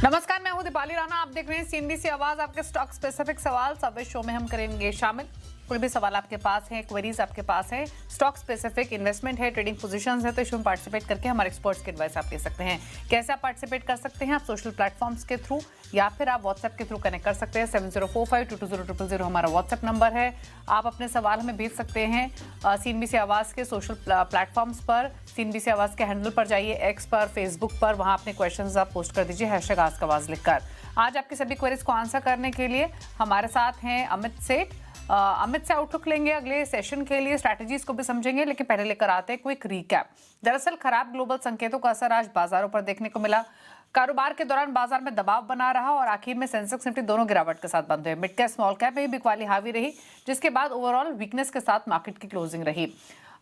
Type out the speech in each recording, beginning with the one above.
नमस्कार, मैं हूं दीपाली राणा। आप देख रहे हैं सीएनबीसी आवाज। आपके स्टॉक स्पेसिफिक सवाल सब इस शो में हम करेंगे शामिल। कोई भी सवाल आपके पास है, क्वेरीज आपके पास है, स्टॉक स्पेसिफिक इन्वेस्टमेंट है, ट्रेडिंग पोजीशंस है, तो इसमें पार्टिसिपेट करके हमारे एक्सपर्ट्स की एडवाइस आप ले सकते हैं। कैसे आप पार्टिसिपेट कर सकते हैं? आप सोशल प्लेटफॉर्म्स के थ्रू या फिर आप व्हाट्सएप के थ्रू कनेक्ट कर सकते हैं। 7045220000 हमारा व्हाट्सएप नंबर है। आप अपने सवाल हमें भेज सकते हैं सीएनबीसी आवाज के सोशल प्लेटफॉर्म्स पर। सीएनबीसी आवाज के हैंडल पर जाइए, एक्स पर, फेसबुक पर, वहां अपने क्वेश्चंस आप पोस्ट कर दीजिए #आस्क-आवाज लिखकर। आज आपकी सभी क्वेरीज को आंसर करने के लिए हमारे साथ हैं अमित सेठ। अमित से आउटलुक लेंगे अगले सेशन के लिए, स्ट्रैटेजीज को भी समझेंगे, लेकिन पहले लेकर आते हैं क्विक रिकैप। दरअसल खराब ग्लोबल संकेतों का असर आज बाजारों पर देखने को मिला। कारोबार के दौरान बाजार में दबाव बना रहा और आखिर में सेंसेक्स निफ्टी दोनों गिरावट के साथ बंद हुए। मिड कैप स्मॉल कैप में भी बिकवाली हावी रही, जिसके बाद ओवरऑल वीकनेस के साथ मार्केट की क्लोजिंग रही।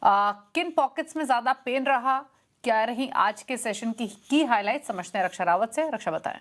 किन पॉकेट्स में ज्यादा पेन रहा, क्या रही आज के सेशन की हाईलाइट, समझते हैं रक्षा रावत से। रक्षा, बताएं।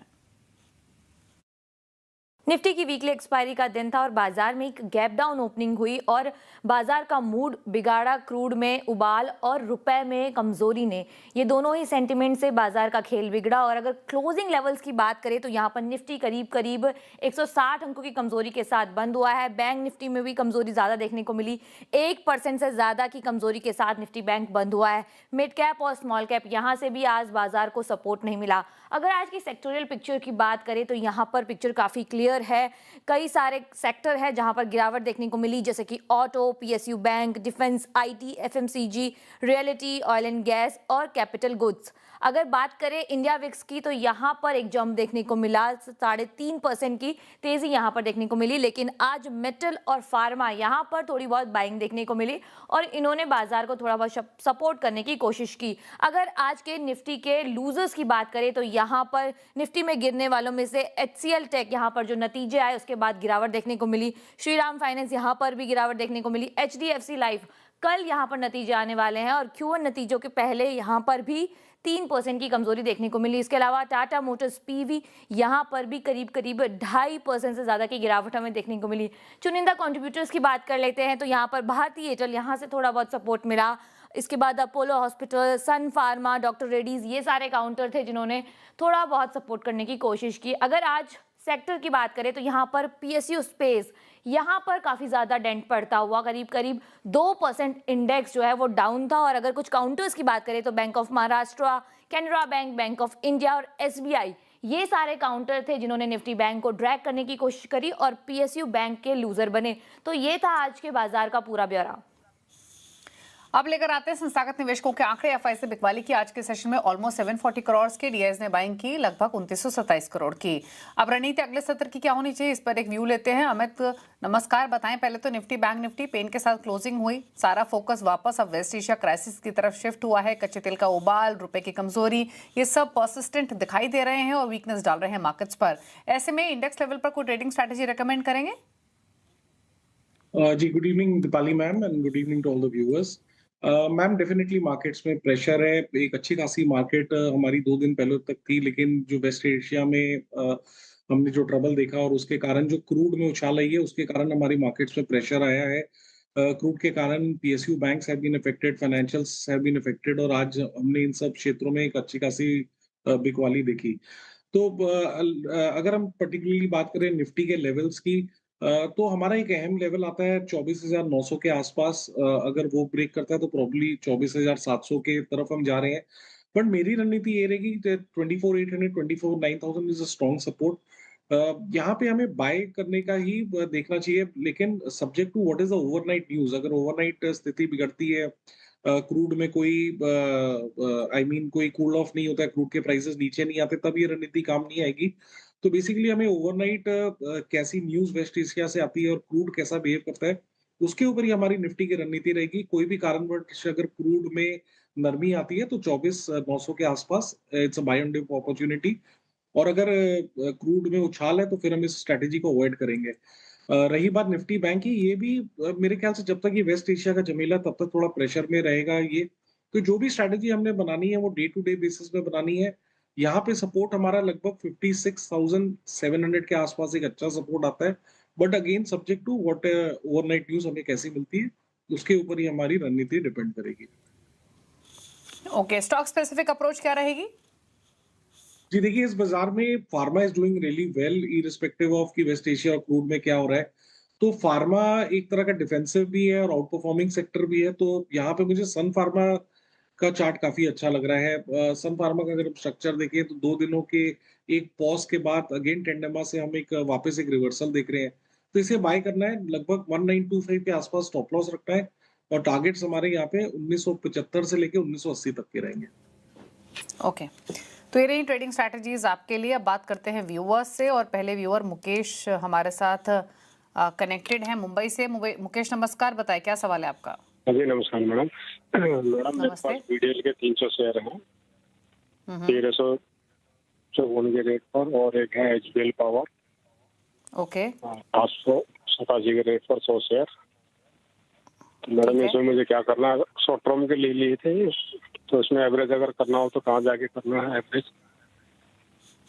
निफ्टी की वीकली एक्सपायरी का दिन था और बाजार में एक गैप डाउन ओपनिंग हुई और बाजार का मूड बिगाड़ा। क्रूड में उबाल और रुपए में कमजोरी ने, ये दोनों ही सेंटिमेंट से बाजार का खेल बिगड़ा। और अगर क्लोजिंग लेवल्स की बात करें तो यहाँ पर निफ्टी करीब करीब 160 अंकों की कमजोरी के साथ बंद हुआ है। बैंक निफ्टी में भी कमजोरी ज्यादा देखने को मिली, 1% से ज्यादा की कमजोरी के साथ निफ्टी बैंक बंद हुआ है। मिड कैप और स्मॉल कैप यहाँ से भी आज बाजार को सपोर्ट नहीं मिला। अगर आज की सेक्टोरियल पिक्चर की बात करें तो यहाँ पर पिक्चर काफी क्लियर है। कई सारे सेक्टर है जहां पर गिरावट देखने को मिली, जैसे कि auto, PSU bank, defence, IT, FMCG, reality, oil and gas और कैपिटल गुड्स। अगर बात करें इंडिया विक्स की तो यहां पर एक जंप देखने को मिला, 3.5% की तेजी यहां पर देखने को मिली। लेकिन आज मेटल और फार्मा यहां पर थोड़ी बहुत बाइंग देखने को मिली और इन्होंने बाजार को थोड़ा बहुत सपोर्ट करने की कोशिश की। अगर आज के निफ्टी के लूजर्स की बात करें तो यहां पर निफ्टी में गिरने वालों में से एचसीएल टेक, यहां पर जो नतीजे आए उसके बाद गिरावट देखने को मिली। श्रीराम फाइनेंस, यहां पर भी गिरावट देखने को मिली। एचडीएफसी लाइफ, कल यहां पर नतीजे आने वाले हैं और Q1 नतीजों के पहले यहां पर भी 3% की कमजोरी देखने को मिली। इसके अलावा टाटा मोटर्स पीवी, यहां पर भी करीब करीब 2.5% से ज्यादा की गिरावट हमें देखने को मिली। चुनिंदा कंट्रीब्यूटर्स की बात कर लेते हैं तो यहां पर भारतीय एयरटेल, यहां से थोड़ा बहुत सपोर्ट मिला। इसके बाद अपोलो हॉस्पिटल, सन फार्मा, डॉक्टर रेड्डीज, ये सारे काउंटर थे जिन्होंने थोड़ा बहुत सपोर्ट करने की कोशिश की। अगर आज सेक्टर की बात करें तो यहाँ पर पीएसयू स्पेस, यहाँ पर काफ़ी ज़्यादा डेंट पड़ता हुआ, करीब करीब 2% इंडेक्स जो है वो डाउन था। और अगर कुछ काउंटर्स की बात करें तो bank of Maharashtra, Canara bank, bank of India और एसबीआई, ये सारे काउंटर थे जिन्होंने निफ्टी बैंक को ड्रैग करने की कोशिश करी और पीएसयू बैंक के लूजर बने। तो ये था आज के बाजार का पूरा ब्यौरा। अब लेकर आते हैं संस्थागत निवेशकों के आंकड़े। एफआई से बिकवाली की आज के सेशन में ऑलमोस्ट 740 करोड़ की, डीआईएस ने बाइंग की लगभग 2927 करोड़ की। अब रणनीति अगले सत्र की क्या होनी चाहिए, इस पर एक व्यू लेते हैं। अमित, नमस्कार, बताएं। पहले तो निफ्टी बैंक निफ्टी पेन के साथ क्लोजिंग हुई, सारा फोकस वापस अब वेस्ट एशिया क्राइसिस की तरफ शिफ्ट हुआ है। कच्चे तेल का उबाल, रुपए की कमजोरी, ये सब पर्सिस्टेंट दिखाई दे रहे हैं और वीकनेस डाल रहे हैं मार्केट्स पर। ऐसे में इंडेक्स लेवल पर कोई ट्रेडिंग स्ट्रैटेजी रेकमेंड करेंगे? जी, good evening Deepali ma'am and good evening to all the viewers. Ma'am, definitely markets में प्रेशर है। एक अच्छी खासी मार्केट हमारी 2 दिन पहले तक थी, लेकिन जो वेस्ट एशिया में हमने जो ट्रबल देखा और उसके कारण जो क्रूड में उछाल आई है, उसके कारण हमारी मार्केट्स में प्रेशर आया है। क्रूड के कारण PSU banks have been affected, financials have been affected और आज हमने इन सब क्षेत्रों में एक अच्छी खासी बिकवाली देखी। तो अगर हम पर्टिकुलरली बात करें निफ्टी के लेवल्स की, तो हमारा एक अहम लेवल आता है 24,900 के आसपास। अगर वो ब्रेक करता है तो प्रॉब्ली 24,700 के तरफ हम जा रहे हैं। बट मेरी रणनीति ये रहेगी कि 24,800, 24,900 इज अ स्ट्रॉन्ग सपोर्ट। यहाँ पे हमें बाय करने का ही देखना चाहिए, लेकिन subject to what is the overnight news. अगर ओवरनाइट स्थिति बिगड़ती है, क्रूड में कोई कोई कूल ऑफ नहीं होता है, क्रूड के प्राइसेस नीचे नहीं आते, तब ये रणनीति काम नहीं आएगी। तो बेसिकली हमें ओवरनाइट कैसी न्यूज़ वेस्ट एशिया से आती है और क्रूड कैसा बिहेव करता है, उसके ऊपर ही हमारी निफ्टी की रणनीति रहेगी। कोई भी कारणवश अगर क्रूड में नरमी आती है तो 24,900 के आसपास it's a buy on dip opportunity. और अगर क्रूड में उछाल है तो फिर हम इस स्ट्रैटेजी को अवॉइड करेंगे। रही बात निफ्टी बैंक की, ये भी मेरे ख्याल से जब तक ये वेस्ट एशिया का झमेला, तब तक थोड़ा प्रेशर में रहेगा ये। तो जो भी स्ट्रैटेजी हमने बनानी है वो डे टू डे बेसिस पे बनानी है। यहाँ पे सपोर्ट हमारा लगभग 56,700 के आसपास एक अच्छा सपोर्ट आता है। But again subject to what overnight news हमें कैसी मिलती है, उसके ऊपर ही हमारी रणनीति डिपेंड करेगी। ओके, स्टॉक स्पेसिफिक अप्रोच क्या रहेगी? जी देखिए, इस बाजार में pharma is doing really well irrespective of कि वेस्ट एशिया और क्रूड में क्या हो रहा है। तो फार्मा एक तरह का डिफेंसिव भी है और आउट परफॉर्मिंग सेक्टर भी है। तो यहाँ पे मुझे सन फार्मा का चार्ट काफी अच्छा लग रहा है। सन फार्मा का अगर हम स्ट्रक्चर देखें तो 2 दिनों के एक पॉज़ के बाद अगेन टेंडेमा से हम एक वापस एक रिवर्सल देख रहे हैं। तो इसे बाय करना है, लगभग 1925 के आसपास स्टॉप लॉस रखना है और टारगेट्स हमारे यहाँ पे 1975 से लेके 1980 तक के रहेंगे। ओके, तो ये रही ट्रेडिंग स्ट्रैटेजीज आपके लिए। अब बात करते हैं व्यूअर्स से और पहले व्यूअर मुकेश हमारे साथ कनेक्टेड है मुंबई से। मुकेश नमस्कार, बताएं क्या सवाल है आपका। जी नमस्कार मैडम। मैडम मेरे नमस्ते। पास बीडीएल के 300 शेयर हैं 1354 के रेट पर, और एक है एचबीएल पावर ओके 887 के रेट पर 100 शेयर। तो मैडम ठीक है। इसमें मुझे क्या करना है? शॉर्ट टर्म के लिए थे, तो इसमें एवरेज अगर करना हो तो कहाँ जाके करना है एवरेज?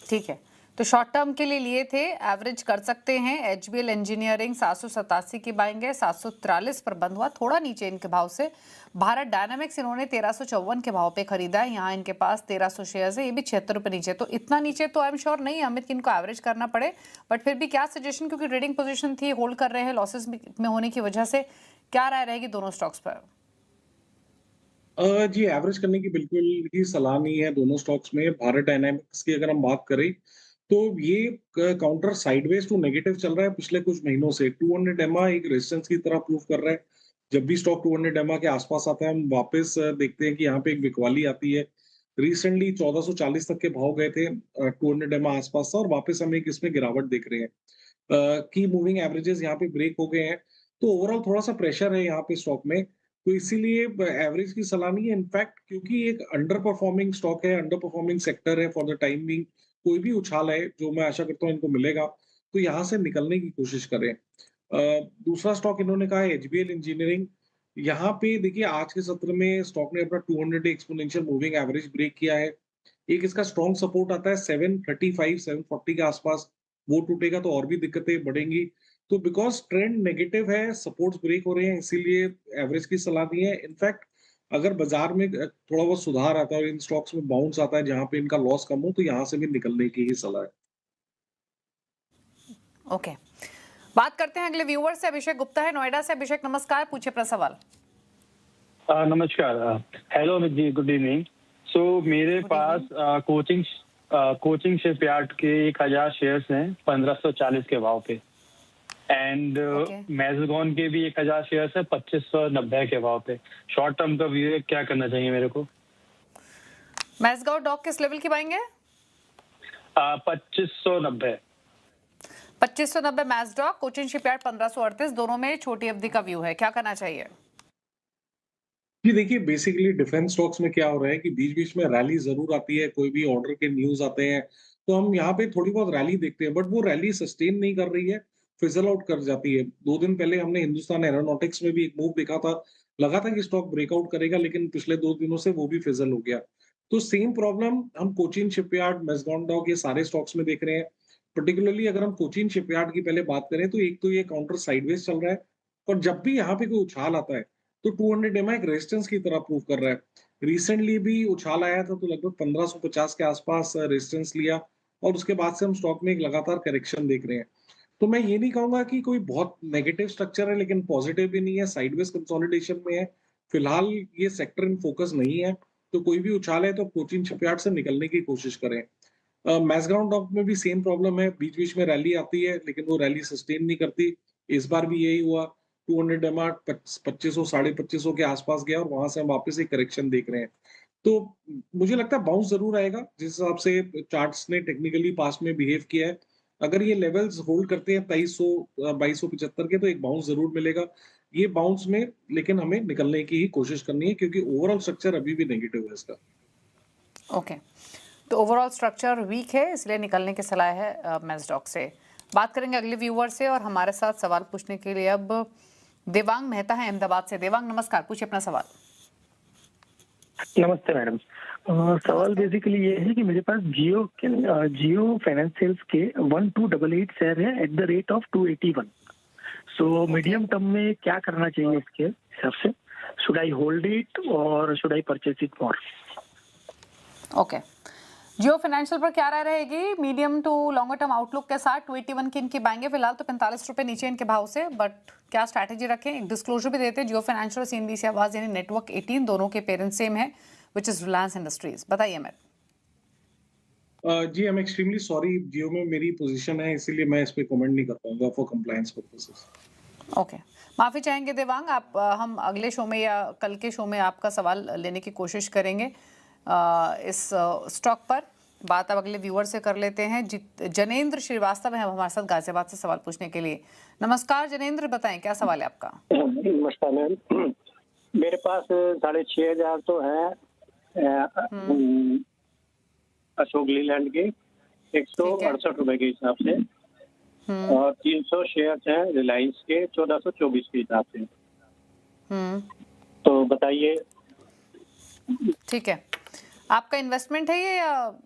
ठीक है, तो शॉर्ट टर्म के लिए थे, एवरेज कर सकते हैं। एचबीएल इंजीनियरिंग 787 की बाइंग है, 743 पर बंद हुआ, थोड़ा नीचे इनके भाव से। भारत डायनामिक्स इन्होंने 1354 के भाव पे खरीदा है, यहाँ इनके पास 1300 शेयर्स है, ये भी 76 रुपये नीचे। तो इतना नीचे तो आई एम श्योर नहीं अमित कि इनको एवरेज करना पड़े, बट फिर भी क्या सजेशन, क्योंकि ट्रेडिंग पोजीशन थी, होल्ड कर रहे हैं लॉसेस में होने की वजह से, क्या राय रहेगी दोनों स्टॉक्स पर? जी, एवरेज करने की बिल्कुल ही सलाह नहीं है दोनों स्टॉक्स में। भारत डायनामिक्स की अगर हम बात करें, तो ये काउंटर साइडवेज टू नेगेटिव चल रहा है पिछले कुछ महीनों से। 200 एमआ एक रेजिस्टेंस की तरह प्रूव कर रहा है। जब भी स्टॉक 200 एमआ के आसपास आता है, हम वापस देखते हैं कि यहाँ पे एक बिकवाली आती है। रिसेंटली 1440 तक के भाव गए थे, 200 एमआ आसपास था और वापस हम एक इसमें गिरावट देख रहे हैं। की मूविंग एवरेजेस यहाँ पे ब्रेक हो गए हैं, तो ओवरऑल थोड़ा-सा प्रेशर है यहाँ पे स्टॉक में। तो इसीलिए एवरेज की सलाह नहीं है, इनफैक्ट क्योंकि एक अंडर परफॉर्मिंग स्टॉक है, अंडर परफॉर्मिंग सेक्टर है फॉर द टाइम बीइंग। कोई भी उछाल है, जो मैं आशा करता हूँ इनको मिलेगा, तो यहाँ से निकलने की कोशिश करें। दूसरा स्टॉक इन्होंने कहा है एचबीएल इंजीनियरिंग। यहाँ पे देखिए, आज के सत्र में स्टॉक ने अपना 200 day exponential moving average break किया है। एक इसका स्ट्रॉन्ग सपोर्ट आता है 735, 740 के आसपास, वो टूटेगा तो और भी दिक्कतें बढ़ेंगी। तो बिकॉज़ ट्रेंड नेगेटिव है, सपोर्ट्स ब्रेक हो रहे हैं, इसीलिए एवरेज की सलाह दी है। इनफैक्ट अगर बाजार में थोड़ा बहुत सुधार आता है और इन स्टॉक्स में बाउंस आता है जहाँ पे इनका लॉस कम हो, तो यहाँ से भी निकलने की ही सलाह है। ओके, बात करते हैं अगले व्यूअर से। अभिषेक गुप्ता है नोएडा से। अभिषेक नमस्कार, पूछिए अपना सवाल। नमस्कार। Hello Amit ji, good evening. सो मेरे पास कोचिंग शिपयार्ड के 1000 शेयर्स हैं 1540 के भाव पे, एंड मैज़गॉन के भी 1000 शेयर्स है 2590 के भाव पे। शॉर्ट टर्म का व्यू है, क्या करना चाहिए मेरे को? मैज़गॉन डॉक किस लेवल की बाइंग है? 2590। 2590 मैज़डॉक, कोचिन शिपयार्ड 1538, दोनों में छोटी अवधि का व्यू है, क्या करना चाहिए? जी देखिए, बेसिकली डिफेंस स्टॉक्स में क्या हो रहा है कि बीच-बीच में रैली ज़रूर आती है, कोई भी ऑर्डर के न्यूज़ आते हैं, तो हम यहाँ पे थोड़ी बहुत रैली देखते हैं, बट वो रैली सस्टेन नहीं कर रही है, फिज़ल आउट कर जाती है। 2 दिन पहले हमने हिंदुस्तान एरोनॉटिक्स में भी एक मूव देखा था, लगा था कि स्टॉक ब्रेकआउट करेगा, लेकिन पिछले 2 दिनों से वो भी फिज़ल हो गया। तो सेम प्रॉब्लम हम कोचिन शिपयार्ड, मैज़गान डॉक, ये सारे स्टॉक्स में देख रहे हैं। पर्टिकुलरली अगर हम कोचिन शिपयार्ड की पहले बात करें, तो एक तो ये काउंटर साइडवेज चल रहा है और जब भी यहाँ पे कोई उछाल आता है, तो 200 एमआ एक रेजिस्टेंस की तरह प्रूव कर रहा है। रिसेंटली भी उछाल आया था तो लगभग 1550 के आसपास रेजिस्टेंस लिया और उसके बाद से हम स्टॉक में एक लगातार करेक्शन देख रहे हैं। तो मैं ये नहीं कहूँगा कि कोई बहुत नेगेटिव स्ट्रक्चर है, लेकिन पॉजिटिव भी नहीं है, साइडवेज कंसोलिडेशन में है। फिलहाल ये सेक्टर इन फोकस नहीं है, तो कोई भी उछाल है तो कोचिन शिपयार्ड से निकलने की कोशिश करें। मैसग्राउंड डॉक में भी सेम प्रॉब्लम है, बीच-बीच में रैली आती है, लेकिन वो रैली सस्टेन नहीं करती। इस बार भी यही हुआ, 200 एमआ 2500 साढ़े 2500 के आसपास गया और वहां से हम वापस एक करेक्शन देख रहे हैं। तो मुझे लगता है बाउंस जरूर आएगा, जिस हिसाब से चार्ट्स ने टेक्निकली पास्ट में बिहेव किया है। अगर ये लेवल्स होल्ड करते हैं 2300 2275 के, तो एक बाउंस जरूर मिलेगा। ये बाउंस में लेकिन हमें निकलने की ही कोशिश करनी है, क्योंकि ओवरऑल स्ट्रक्चर अभी भी नेगेटिव है इसका। ओके, तो ओवरऑल स्ट्रक्चर वीक है, इसलिए निकलने की सलाह है मैज़डॉक से। बात करेंगे अगले व्यूअर से और हमारे साथ सवाल पूछने के लिए अब देवांग मेहता है अहमदाबाद से। देवांग नमस्कार, पूछिए अपना सवाल। नमस्ते मैडम। सवाल बेसिकली ये है कि मेरे पास जियो फाइनेंशियल्स के 1288 शेयर है at the rate of 281। So medium term में क्या करना चाहिए इसके हिसाब से? शुड आई होल्ड इट और should I purchase it more? Okay, Jio financial पर क्या राय रहेगी medium to longer term outlook के साथ? 281 की इनकी बाएंगे फिलहाल तो 45 रुपए नीचे इनके भाव से, बट क्या स्ट्रैटेजी रखें? एक डिस्क्लोजर भी देते हैं, जियो फाइनेंशियल और सीएनबीसी आवाज यानी नेटवर्क 18 दोनों के पेरेंट सेम है, विच इज रिलायंस इंडस्ट्रीज। बताइए अमित। जी आई एम एक्सट्रीमली सॉरी, जियो में मेरी पोजीशन है इसीलिए मैं इस पे कमेंट नहीं कर पाऊंगा फॉर कंप्लायंस पर्पसेस। ओके, माफी चाहेंगे देवांग, आप हम अगले शो में या कल के शो में आपका सवाल लेने की कोशिश करेंगे इस स्टॉक पर। बात अब अगले व्यूअर से कर लेते हैं। जनेंद्र श्रीवास्तव हैं हमारे साथ गाजियाबाद से सवाल पूछने के लिए। नमस्कार जनेंद्र, बताएं क्या सवाल है आपका? नमस्कार मैम, मेरे पास 6,500 तो है अशोक लीलैंड के 168 रुपए के हिसाब से, और 300 शेयर हैं रिलायंस के 1424 के हिसाब से। तो बताइए। ठीक है, आपका इन्वेस्टमेंट है ये या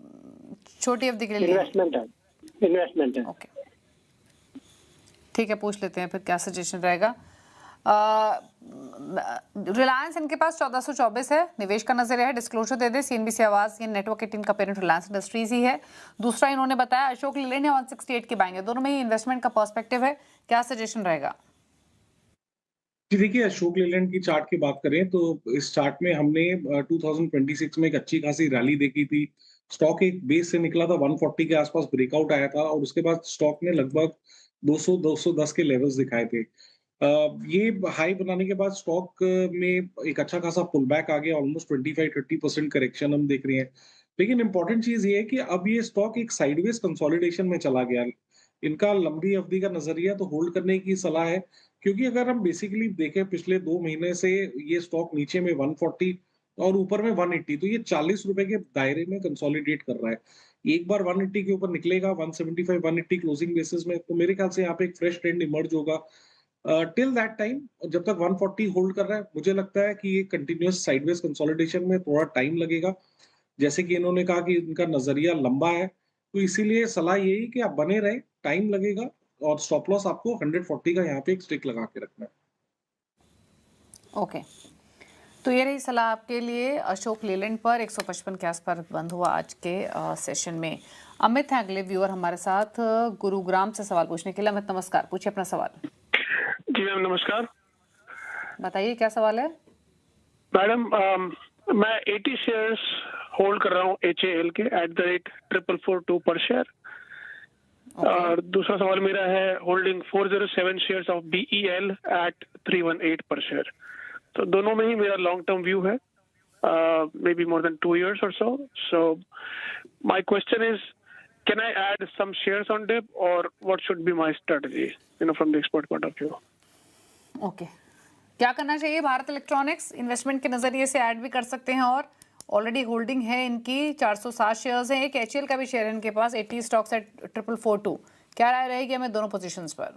छोटी अवधि के लिए? इन्वेस्टमेंट है। ओके, ठीक है, पूछ लेते हैं फिर क्या सजेशन रहेगा। रिलायंस इनके पास 1424 है, निवेश का नजरिया है, डिस्क्लोजर दे दे। सीएनबीसी आवाज ये नेटवर्क 18 का पेरेंट रिलायंस इंडस्ट्रीज ही है। दूसरा इन्होंने बताया अशोक लीलैंड है 168 के बाएंगे, दोनों में ही इन्वेस्टमेंट का पर्सपेक्टिव है, क्या सजेशन रहेगा? जी देखिए, अशोक लीलैंड की चार्ट की बात करें तो इस चार्ट में हमने 2026 में एक अच्छी खासी रैली देखी थी। स्टॉक एक बेस से निकला था, 140 के आसपास ब्रेकआउट आया था और उसके बाद स्टॉक ने लगभग 200-210 के लेवल्स दिखाए थे। ये हाई बनाने के बाद स्टॉक में एक अच्छा खासा पुल बैक आ गया, ऑलमोस्ट 25-30% करेक्शन हम देख रहे हैं। लेकिन इंपॉर्टेंट चीज ये है कि अब ये स्टॉक एक साइडवेज कंसोलिडेशन में चला गया। इनका लंबी अवधि का नजरिया तो होल्ड करने की सलाह है, क्योंकि अगर हम बेसिकली देखें पिछले 2 महीने से ये स्टॉक नीचे में 140 और ऊपर में 180, तो ये 40 रुपए के दायरे में कंसोलिडेट कर रहा है। एक बार 180 के ऊपर निकलेगा 175 180 क्लोजिंग बेसिस में, तो मेरे ख्याल से यहाँ पे एक फ्रेश ट्रेंड इमर्ज होगा। टिल दैट टाइम जब तक 140 होल्ड कर रहा है, मुझे लगता है कि ये कंटिन्यूअस साइडवेज कंसोलिडेशन में थोड़ा टाइम लगेगा। जैसे कि इन्होंने कहा कि इनका नजरिया लंबा है, तो इसीलिए सलाह यही कि आप बने रहे, टाइम लगेगा और स्टॉप लॉस आपको 140 का यहाँ पे एक स्टिक लगा के रखना है। ओके, तो ये रही सलाह आपके लिए। अशोक लीलैंड पर 155 के आसपास बंद हुआ आज के सेशन में। अमित है अगले व्यूअर हमारे साथ गुरुग्राम से सवाल पूछने के लिए। अमित नमस्कार, पूछिए अपना सवाल। जी मैम नमस्कार। बताइए क्या सवाल है? मैडम मैं 80 शेयर्स होल्ड कर रहा हूँ HAL के @442 पर शेयर। और दूसरा सवाल मेरा है होल्डिंग 407 शेयर्स ऑफ BEL @318 पर शेयर। तो दोनों में ही मेरा लॉन्ग टर्म व्यू है, may be more than 2 years or so. So my question is, can I add some shares on dip or what should be my strategy, from the expert point of view? Okay, क्या करना चाहिए? Bharat electronics investment के नजरिए से add भी कर सकते हैं और ऑलरेडी होल्डिंग है इनकी 407 शेयर्स हैं। एक HAL का भी शेयर है इनके पास, 80 स्टॉक्स एट 442। क्या राय रहेगी हमें दोनों पोजीशंस पर?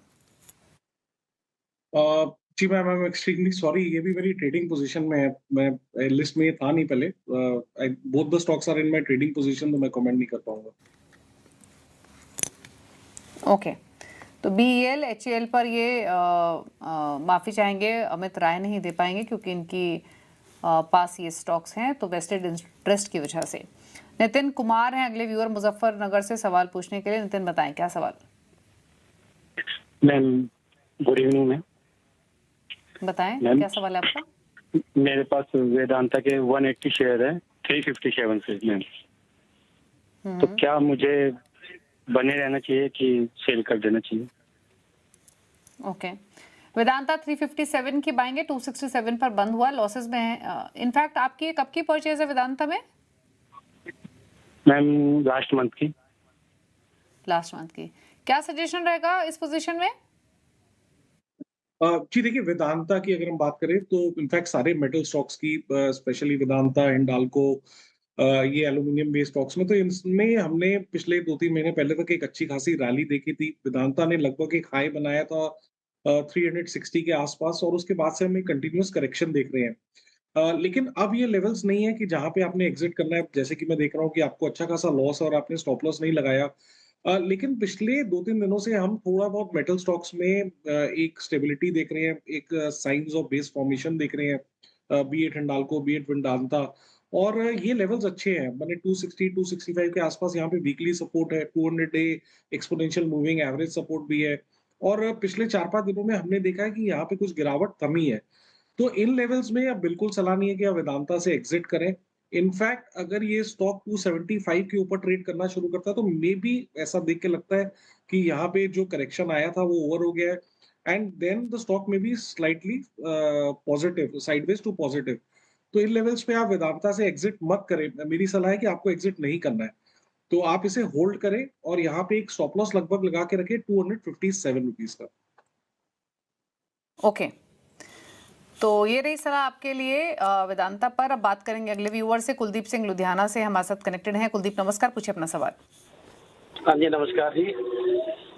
जी ma'am, I am extremely sorry, ये भी मेरी ट्रेडिंग पोजीशन में है। मैं लिस्ट में ये था नहीं पहले। Both the stocks are in my trading position, तो मैं कमेंट नहीं कर पाऊंगा। ओके, तो BEL HAL पर ये माफी चाहेंगे, अमित राय नहीं दे पाएंगे क्योंकि इनकी पास ये स्टॉक्स हैं, तो वेस्टेड इंटरेस्ट की वजह से। नितिन कुमार हैं अगले व्यूअर मुजफ्फरनगर से सवाल पूछने के लिए। नितिन बताएं क्या सवाल? Ma'am good evening ma'am. बताएं क्या सवाल है आपका? मेरे पास वेदांता के 180 शेयर है 357 से मैम। तो क्या मुझे बने रहना चाहिए कि सेल कर देना चाहिए? ओके, वेदांता 357 की बाएंगे, 267 पर बंद हुआ, लॉसेस में है। इनफैक्ट आपकी कब की परचेज है वेदांता में? मैम लास्ट मंथ की। लास्ट मंथ की। क्या सजेशन रहेगा इस पोजीशन में? जी देखिए, वेदांता की अगर हम बात करें तो इनफैक्ट सारे मेटल स्टॉक्स की, स्पेशली वेदांता, हिंडाल्को, ये एल्यूमिनियम बेस्ड स्टॉक्स में, तो इनमें हमने पिछले 2-3 महीने पहले तक एक अच्छी खासी रैली देखी थी। वेदांता ने लगभग एक हाई बनाया था 360 के आसपास और उसके बाद से हम एक कंटिन्यूअस करेक्शन देख रहे हैं। लेकिन अब ये लेवल्स नहीं है कि जहां पे आपने एग्जिट करना है। जैसे कि मैं देख रहा हूँ कि आपको अच्छा खासा लॉस और आपने स्टॉप लॉस नहीं लगाया। लेकिन पिछले 2-3 दिनों से हम थोड़ा बहुत मेटल स्टॉक्स में एक स्टेबिलिटी देख रहे हैं, एक साइंस ऑफ बेस फॉर्मेशन देख रहे हैं, B it Hindalco, B it Vedanta. और ये लेवल्स अच्छे हैं, मैंने 260 265 के आसपास यहाँ पे वीकली सपोर्ट है, 200 day exponential moving average support भी है, और पिछले 4-5 दिनों में हमने देखा है कि यहाँ पे कुछ गिरावट थमी है। तो इन लेवल्स में अब बिल्कुल सलाह नहीं है कि आप वेदांता से एग्जिट करें। इनफैक्ट अगर ये स्टॉक 275 के ऊपर ट्रेड करना शुरू करता है तो मे बी ऐसा देख के लगता है कि यहाँ पे जो करेक्शन आया था वो ओवर हो गया है, एंड देन द स्टॉक में be slightly positive, sideways to positive. तो इन लेवल्स पे आप वेदांता से एग्जिट मत करें। मेरी सलाह है कि आपको एग्जिट नहीं करना है, तो आप इसे होल्ड करें और यहाँ पे एक स्टॉप लॉस लगभग लगा के रखें 257 रुपीज का। ओके, तो ये रही सलाह आपके लिए वेदांता पर। अब बात करेंगे अगले व्यूअर से। कुलदीप सिंह लुधियाना से हमारे साथ कनेक्टेड हैं। कुलदीप नमस्कार, पूछिए अपना सवाल। हाँ जी नमस्कार जी।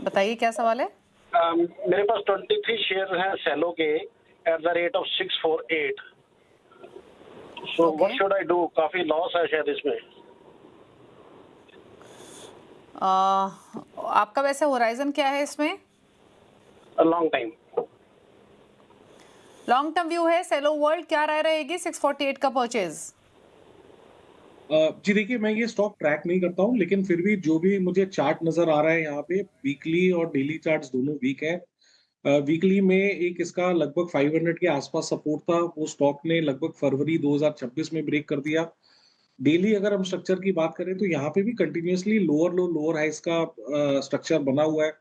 बताइए क्या सवाल है। मेरे पास 23 शेयर हैं सेलो के eight the rate of 648। So what should I do? काफी लॉस है शायद इसमें। आपका वैसे होराइजन क्या है इसमें? Long time, long term view है। सेलो वर्ल्ड क्या राय रहेगी 648 का परचेज? जी देखिए, मैं ये स्टॉक ट्रैक नहीं करता हूँ, लेकिन फिर भी जो भी मुझे चार्ट नजर आ रहा है यहाँ पे, वीकली और डेली चार्ट्स दोनों वीक है। वीकली में एक इसका लगभग 500 के आसपास सपोर्ट था, वो स्टॉक ने लगभग फरवरी 2026 में ब्रेक कर दिया। डेली अगर हम स्ट्रक्चर की बात करें तो यहाँ पे भी कंटिन्यूअसली लोअर लो लोअर हाइस का स्ट्रक्चर बना हुआ है।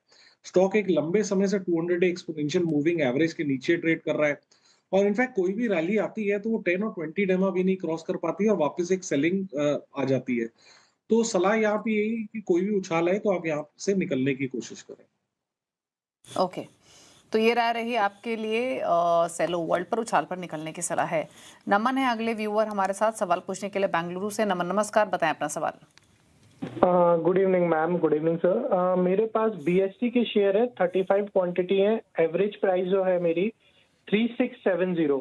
स्टॉक एक लंबे समय से 200 डे एक्सपोनेंशियल मूविंग एवरेज के नीचे ट्रेड कर रहा है, और इनफैक्ट कोई भी रैली आती है तो वो 10 और 20 डेमा भी नहीं क्रॉस कर पाती है और वापस एक सेलिंग आ जाती है। तो सलाह यहाँ पे यही कि कोई भी उछाल है तो आप यहाँ से निकलने की कोशिश करें। ओके, तो ये राय रही आपके लिए सेलो वर्ल्ड पर उछाल पर निकलने की सलाह है। नमन है अगले व्यूअर हमारे साथ सवाल पूछने के लिए बेंगलुरु से। नमन नमस्कार, बताएं अपना सवाल। Good evening ma'am, good evening sir. मेरे पास BSC के शेयर है, 35 क्वांटिटी है। एवरेज प्राइस जो है मेरी 3670।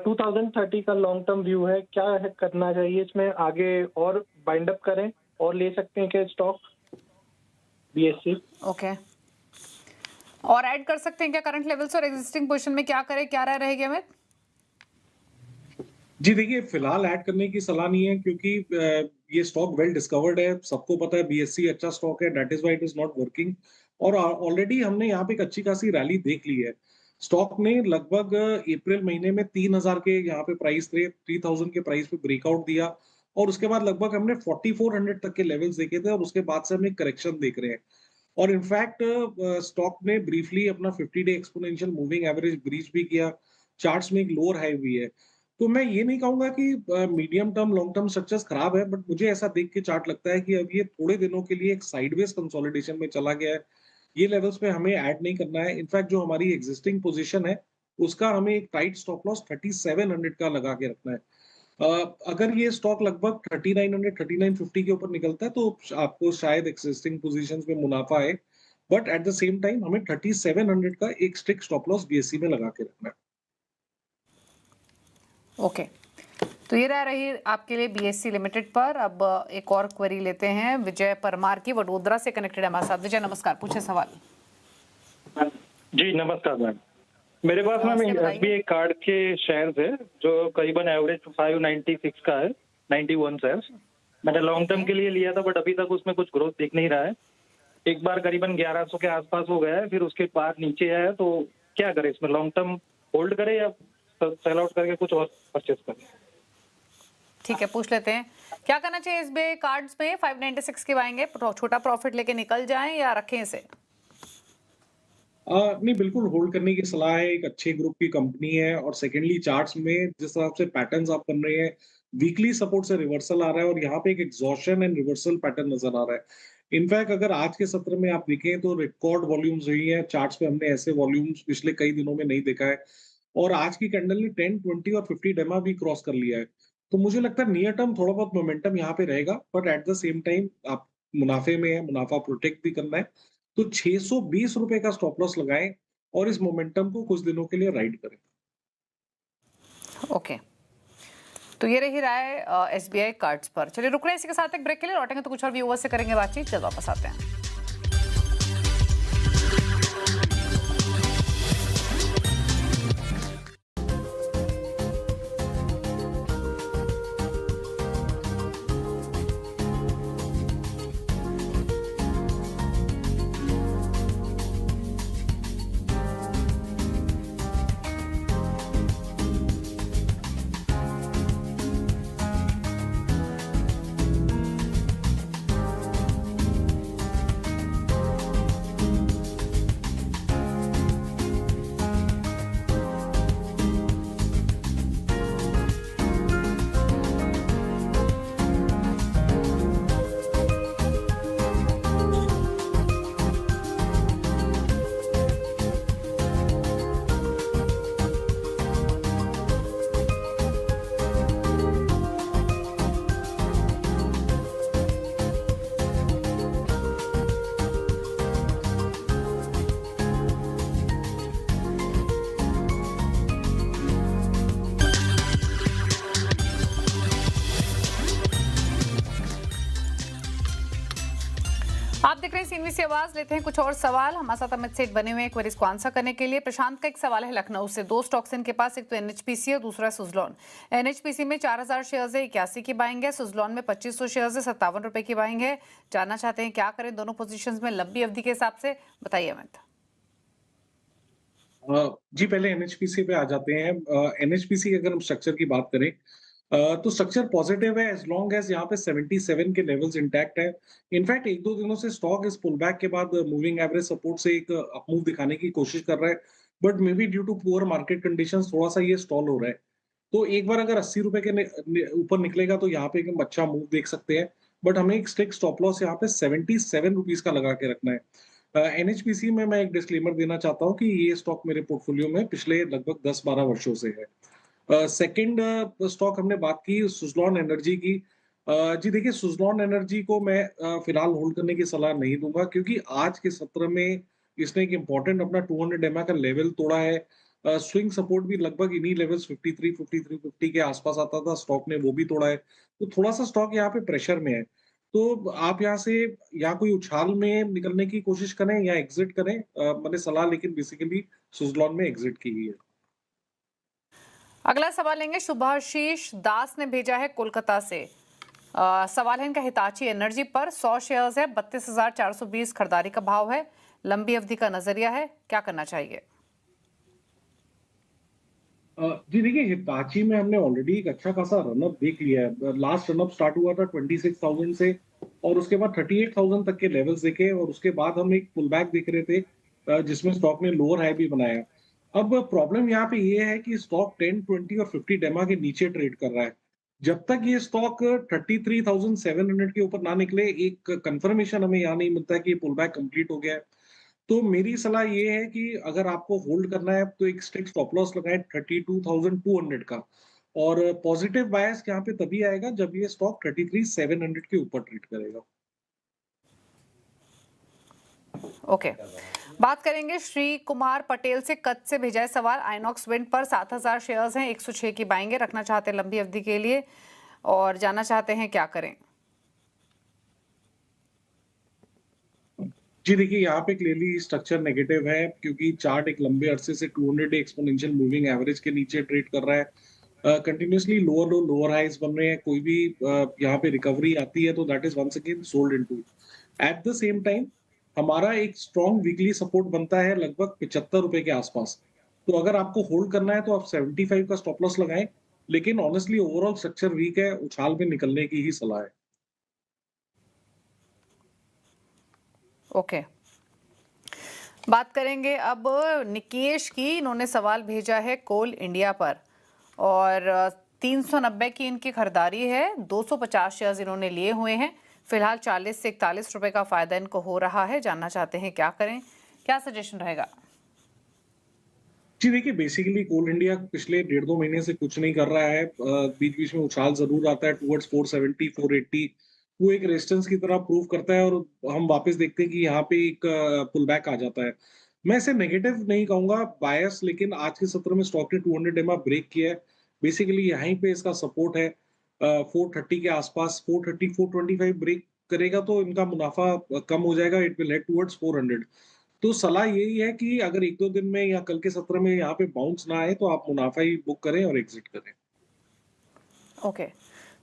2030 का लॉन्ग टर्म व्यू है, क्या है करना चाहिए इसमें? आगे और बाइंड अप करें और ले सकते हैं क्या स्टॉक BSC? ओके, और ऐड कर सकते हैं क्या करंट लेवल से, और एग्जिस्टिंग पोजीशन में क्या करें, क्या राय रहेगी हमें? जी देखिए, फिलहाल ऐड करने की सलाह नहीं है, क्योंकि ये स्टॉक वेल डिस्कवर्ड है, सबको पता है BSC अच्छा स्टॉक है, that is why it is not working. और ऑलरेडी हमने यहाँ पे एक अच्छी खासी रैली देख ली है। स्टॉक ने लगभग अप्रैल महीने में 3000 के यहाँ पे प्राइस थे, 3000 के प्राइस पे ब्रेकआउट दिया, और उसके बाद लगभग हमने 4400 तक के लेवल्स देखे थे, और उसके बाद से हम एक करेक्शन देख रहे हैं। और इनफैक्ट स्टॉक ने ब्रीफली अपना 50 day exponential moving average breach भी किया, चार्ट्स में एक लोअर हाई भी है। तो मैं ये नहीं कहूंगा कि medium term long term structures खराब है, बट मुझे ऐसा देख के चार्ट लगता है कि अब ये थोड़े दिनों के लिए एक साइडवेज कंसोलिडेशन में चला गया है। ये लेवल्स पे हमें ऐड नहीं करना है। इनफैक्ट जो हमारी एग्जिस्टिंग पोजीशन है उसका हमें एक टाइट स्टॉप लॉस 3700 का लगा के रखना है। अगर ये स्टॉक लगभग 3900 3950 के ऊपर निकलता है तो आपको शायद एक्सिस्टिंग पोजीशंस में मुनाफा है, but at the same time हमें 3700 का एक स्ट्रिक्ट स्टॉप लॉस BSC में लगा के रखना है। ओके, तो ये रही आपके लिए BSC लिमिटेड पर। अब एक और क्वेरी लेते हैं विजय परमार की, वडोदरा से कनेक्टेड है हमारे साथ। विजय नमस्कार, पूछे सवाल। जी नमस्कार मैम, मेरे पास मैम SBI कार्ड के शेयर्स है जो करीबन एवरेज 596 का है, 91 शेयर्स। मैंने लॉन्ग टर्म के लिए लिया था, बट अभी तक उसमें कुछ ग्रोथ दिख नहीं रहा है। एक बार करीबन 1100 के आसपास हो गया है, फिर उसके बाद नीचे आया, तो क्या करें इसमें? लॉन्ग टर्म होल्ड करें या सेल आउट करके कुछ और परचेस करें? ठीक है, पूछ लेते हैं क्या करना चाहिए SBI कार्ड्स में। 596 के आएंगे, छोटा प्रॉफिट लेके निकल जाएं या रखें इसे? नहीं, बिल्कुल होल्ड करने की सलाह है। एक अच्छे ग्रुप की कंपनी है, और सेकेंडली चार्ट्स में जिस तरह से पैटर्न्स आप बन रहे हैं, वीकली सपोर्ट से रिवर्सल आ रहा है, और यहाँ पे एक एग्जॉशन एंड रिवर्सल पैटर्न नजर आ रहा है। इनफैक्ट अगर आज के सत्र में आप देखें तो रिकॉर्ड वॉल्यूम्स हुई है चार्ट्स पे, हमने ऐसे वॉल्यूम्स पिछले कई दिनों में नहीं देखा है, और आज की कैंडल ने 10, 20 और 50 डेमा भी क्रॉस कर लिया है। तो मुझे लगता है नियर टर्म थोड़ा बहुत मोमेंटम यहाँ पे रहेगा, but at the same time आप मुनाफे में है, मुनाफा प्रोटेक्ट भी करना है। तो 620 रुपए का स्टॉप लॉस लगाएं और इस मोमेंटम को कुछ दिनों के लिए राइड करें। ओके, तो ये रही राय SBI कार्ड्स पर। चलिए रुक रहे हैं इसी के साथ एक ब्रेक के लिए, लौटेंगे तो कुछ और व्यूअर्स से करेंगे बातचीत। जब वापस आते हैं। देख रहे हैं सीनवी से आवाज, लेते हैं कुछ और सवाल। हमारे साथ अमित सेठ बने हुए हैं क्वेरीज को आंसर करने के लिए। प्रशांत का एक सवाल है लखनऊ से। दो स्टॉक्स इनके पास, एक तो एनएचपीसी और दूसरा सुजलॉन। एनएचपीसी में 4000 शेयर्स है, 81 की बाइंग है। सुजलॉन में 2500 शेयर्स है, 57 रुपए की बाइंग है। जानना चाहते हैं क्या करें दोनों पोजीशंस में लंबी अवधि के हिसाब से, बताइए अमित। जी पहले एनएचपीसी पे आ जाते हैं। एनएचपीसी अगर हम स्ट्रक्चर की बात करें तो स्ट्रक्चर पॉजिटिव है एज लॉन्ग एज यहाँ पे 77 के लेवल्स इंटैक्ट है। इनफैक्ट एक दो दिनों से स्टॉक इस पुल बैक के बाद मूविंग एवरेज सपोर्ट से एक अपमूव दिखाने की कोशिश कर रहा है, but maybe due to poor market conditions थोड़ा सा ये स्टॉल हो रहा है। तो एक बार अगर 80 रुपए के ऊपर निकलेगा तो यहाँ पे एक हम अच्छा मूव देख सकते हैं, बट हमें एक स्ट्रिक्ट स्टॉप लॉस यहाँ पे 77 रुपीज का लगा के रखना है। एनएचपीसी में मैं एक डिस्क्लेमर देना चाहता हूँ कि ये स्टॉक मेरे पोर्टफोलियो में पिछले लगभग 10-12 वर्षों से है। सेकंड स्टॉक हमने बात की सुजलॉन एनर्जी की। जी देखिए, सुजलॉन एनर्जी को मैं फिलहाल होल्ड करने की सलाह नहीं दूंगा, क्योंकि आज के सत्र में इसने एक इम्पोर्टेंट अपना 200 एमए का लेवल तोड़ा है। स्विंग सपोर्ट भी लगभग इन्हीं लेवल्स 53-50 के आसपास आता था, स्टॉक ने वो भी तोड़ा है। तो थोड़ा सा स्टॉक यहाँ पे प्रेशर में है। तो आप यहाँ से या कोई उछाल में निकलने की कोशिश करें या एग्जिट करें। मैंने सलाह लेकिन बेसिकली सुजलॉन में एग्जिट की ही है। अगला सवाल लेंगे, शुभाशीष दास ने भेजा है कोलकाता से। सवाल है इनका हिताची एनर्जी पर। 100 शेयर्स है, 32,420 खरीदारी का भाव है, लंबी अवधि का नजरिया है, क्या करना चाहिए? जी देखिए, हिताची में हमने ऑलरेडी एक अच्छा खासा रनअप देख लिया है। लास्ट रनअप स्टार्ट हुआ था 26,000 से और उसके बाद 38,000 तक के लेवल्स देखे और उसके बाद हम एक पुल बैक देख रहे थे जिसमें स्टॉक ने लोअर हाई भी बनाया। अब प्रॉब्लम यहाँ पे ये है कि स्टॉक 10, 20 और 50 डेमा के नीचे ट्रेड कर रहा है। जब तक ये स्टॉक 33,700 के ऊपर ना निकले, एक कंफर्मेशन हमें यहाँ नहीं मिलता है कि ये पुल बैक कंप्लीट हो गया है। तो मेरी सलाह ये है कि अगर आपको होल्ड करना है तो एक स्ट्रिक्ट स्टॉप लॉस लगाएं 32,200 का, और पॉजिटिव बायस यहाँ पे तभी आएगा जब ये स्टॉक 33,700 के ऊपर ट्रेड करेगा। ओके, बात करेंगे श्री कुमार पटेल से। कच्छ से भेजा है सवाल। आइनॉक्स विंड पर 7,000 शेयर्स हैं, 106 की बाइंग है, रखना चाहते हैं लंबी अवधि के लिए और जानना चाहते हैं क्या करें। जी देखिए, यहाँ पे क्लियरली स्ट्रक्चर नेगेटिव है, क्योंकि चार्ट एक लंबे अरसे से 200 डे एक्सपोनेंशियल मूविंग एवरेज के नीचे ट्रेड कर रहा है। Continuously lower low lower highs बन रहे हैं। कोई भी यहाँ पे रिकवरी आती है तो that is once again sold into. At the same time हमारा एक स्ट्रॉन्ग वीकली सपोर्ट बनता है लगभग 75 रुपए के आसपास। तो अगर आपको होल्ड करना है तो आप 75 का स्टॉप लॉस लगाएं, लेकिन ऑनेस्टली ओवरऑल स्ट्रक्चर वीक है, उछाल में निकलने की ही सलाह है। ओके, बात करेंगे अब निकेश की। इन्होंने सवाल भेजा है कोल इंडिया पर और 390 की इनकी खरीदारी है, 250 शेयर्स इन्होंने लिए हुए हैं। फिलहाल 40 से 41 रुपए का फायदा इनको हो रहा है। जानना चाहते हैं क्या करें, क्या सजेशन रहेगा? जी देखिए, बेसिकली कोल इंडिया पिछले 1.5-2 महीने से कुछ नहीं कर रहा है। बीच बीच में उछाल जरूर आता है टुवर्ड्स 470, 480। वो एक रेजिस्टेंस की तरह प्रूव करता है और हम वापस देखते हैं कि यहाँ पे एक पुल बैक आ जाता है। मैं इसे नेगेटिव नहीं कहूंगा, बायस, लेकिन आज के सत्र में स्टॉक ने 200 एमए ब्रेक किया है। बेसिकली यहीं पे इसका सपोर्ट है 430 के आसपास। 430, 425 ब्रेक करेगा तो इनका मुनाफा कम हो जाएगा, इट विल हेड टुवर्ड्स 400। तो सलाह यही है कि अगर 1-2 दिन में या कल के सत्र में यहाँ पे बाउंस ना आए तो आप मुनाफा ही बुक करें और एग्जिट करें। ओके,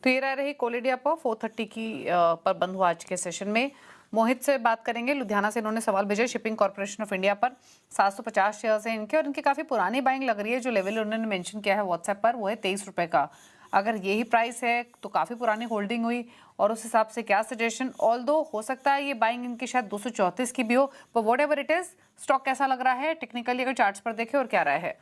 तो ये रही कोल इंडिया पर 430 की पर बंद हुआ आज के सेशन में। मोहित से बात करेंगे, लुधियाना से। इन्होंने सवाल भेजा शिपिंग कॉर्पोरेशन ऑफ इंडिया पर। 750 शेयर्स हैं इनके और इनकी काफी पुरानी बाइंग लग रही है। जो लेवल उन्होंने मेंशन किया है व्हाट्सएप पर वो है 23 रुपए का। अगर यही प्राइस है तो काफी पुरानी होल्डिंग हुई और उस हिसाब से क्या सजेशन? ऑल्दो हो सकता है ये बाइंग इनकी शायद 234 की भी हो, पर व्हाटएवर इट इज, स्टॉक कैसा लग रहा है टेक्निकली अगर चार्ट्स पर देखें, और क्या राय है?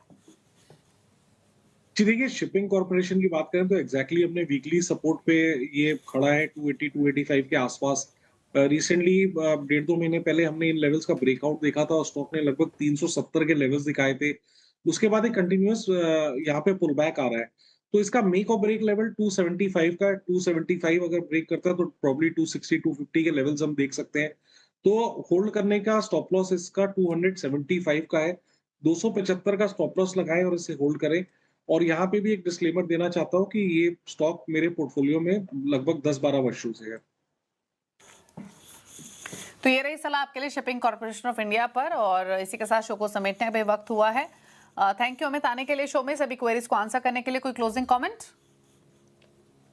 जी देखिए, शिपिंग कॉर्पोरेशन की बात करें तो एग्जैक्टली अपने वीकली सपोर्ट पे ये खड़ा है 280, 285 के आसपास। रिसेंटली 1.5-2 महीने पहले हमने इन लेवल्स का ब्रेकआउट देखा था और स्टॉक ने लगभग 370 के लेवल्स दिखाए थे। उसके बाद एक कंटिन्यूअस यहाँ पे पुल बैक आ रहा है। तो इसका मेक और ब्रेक लेवल 275 का। 275 अगर ब्रेक करता है तो प्रॉब्ली 260, 250 के लेवल्स हम देख सकते हैं। तो होल्ड करने का स्टॉप लॉस इसका 275 का है। 275 का स्टॉप लॉस लगाएं और इसे होल्ड करें। और यहाँ पे भी एक डिस्क्लेमर देना चाहता हूँ कि ये स्टॉक मेरे पोर्टफोलियो में लगभग 10-12 वर्षों से है। तो ये रही सलाह आपके लिए शिपिंग कॉर्पोरेशन ऑफ इंडिया पर, और इसी के साथ शो को समेटने का भी वक्त हुआ है। थैंक यू अमित आने के लिए शो में, सभी क्वेरीज को आंसर करने के लिए। कोई क्लोजिंग कमेंट?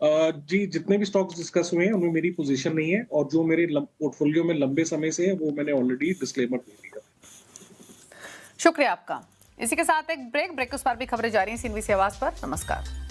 जी, जितने भी स्टॉक्स डिस्कस हुए हैं उनमें मेरी पोजीशन नहीं है, और जो मेरे पोर्टफोलियो में लंबे समय से है वो मैंने ऑलरेडी डिस्क्लेमर दे दिया। शुक्रिया आपका। इसी के साथ एक ब्रेक के उस पर भी खबरें जारी हैं CNBC आवाज पर। नमस्कार।